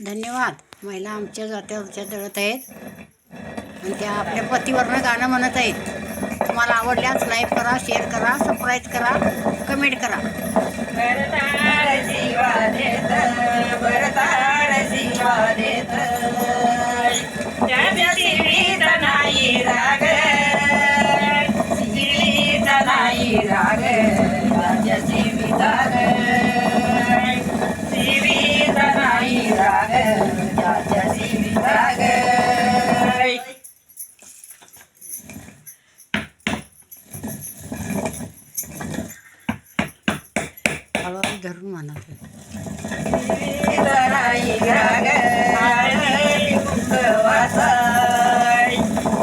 धन्यवाद. महिला आमच्या जात्यावरच्या दळत आहेत आणि त्या आपल्या पतीवरनं गाणं म्हणत आहेत. तुम्हाला आवडल्यास लाईक करा, शेअर करा, सबस्क्राईब करा, कमेंट करा. भरताळ शिवा देत, भरताळ शिवा देत, त्याच्या शिडीचा नाही राग, शिडीचा नाही राग, त्याच्या शिवीचा शिवीचा नाही राग, त्याच्या शिवीचा हळूहळू धरून म्हणत आहे. नाही राग वासाय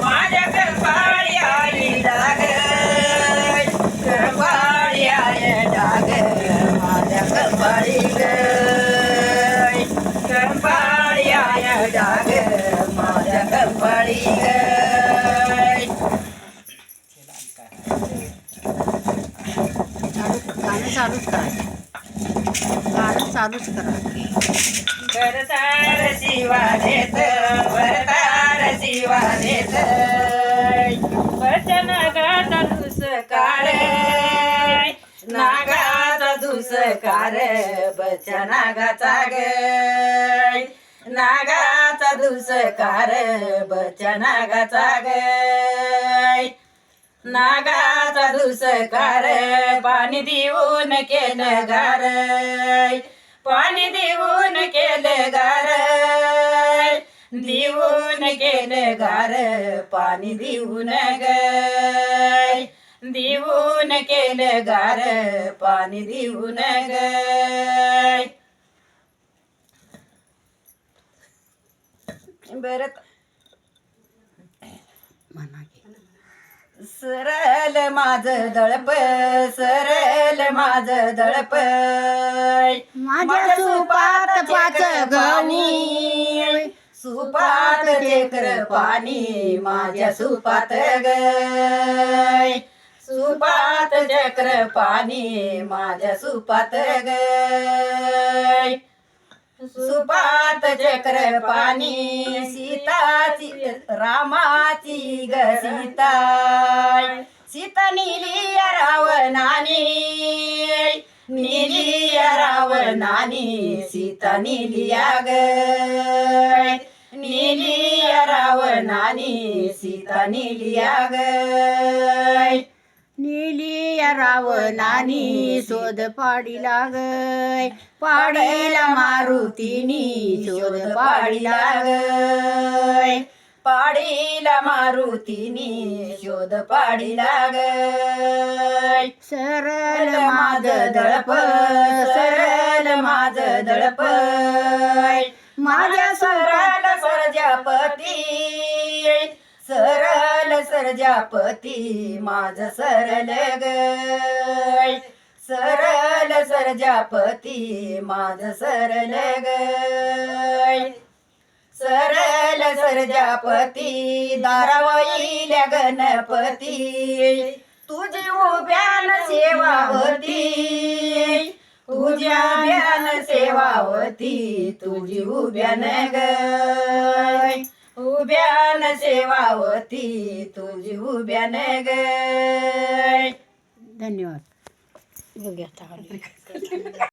माझ्या कपाळी आली डाग, कपाळी आले डाग, माझ्या कपाळी कपाळी आले डाग, माझ्या कपाळी गाणं चालूच करा, गाणं चालूच करा. भरताळ शिवा देत, भरताळ शिवा देत, वचन गाता दुसकार, नागाचा दुसकार, बचनागाचा ग, नागाचा दुसकार, बचनागाचा ग, नागाचा दुसकार, पाणी देऊन केलं गार, पाणी देऊन केलं गार, देऊन केलं गार, पाणी देऊन ग, देऊन केलं गार, पाणी देऊन ग. बरं म्हणा की. सरल माझं दळप, सरल माझं दळप, माझ्या सुपात पाच गहू, सुपात चक्र पाणी, माझ्या सुपात ग, सुपात चक्र पाणी, माझ्या सुपात ग, सुपात चक्र पाणी, सीताची रामाची ग सीता, सीता नेली रावणाने, नेली रावणाने, सीता नेली ग, नेली रावणाने, सीता नेली ग, नेली रावणानी शोध पाडीला गय, पाडीला मारुतीनी शोध पाडीला गय, पाडीला मारुतीनी शोध पाडीला गय. सरल माझं दळप, सरल माझं दळप, माझ्या सरल सर्जापती, सरल सर्जापती, माझं सरल गय, सरल सर्जापती, माझं सरल गय, सरल सर्जापती, दारावईल्या गणपती, तुझी उभ्यान सेवावती, तुझ्या ब्यान सेवावती, तुझी उभ्यान गय, उभ्यान सेवावती, तुझी उभ्यान गय. धन्यवाद. बघूया आता.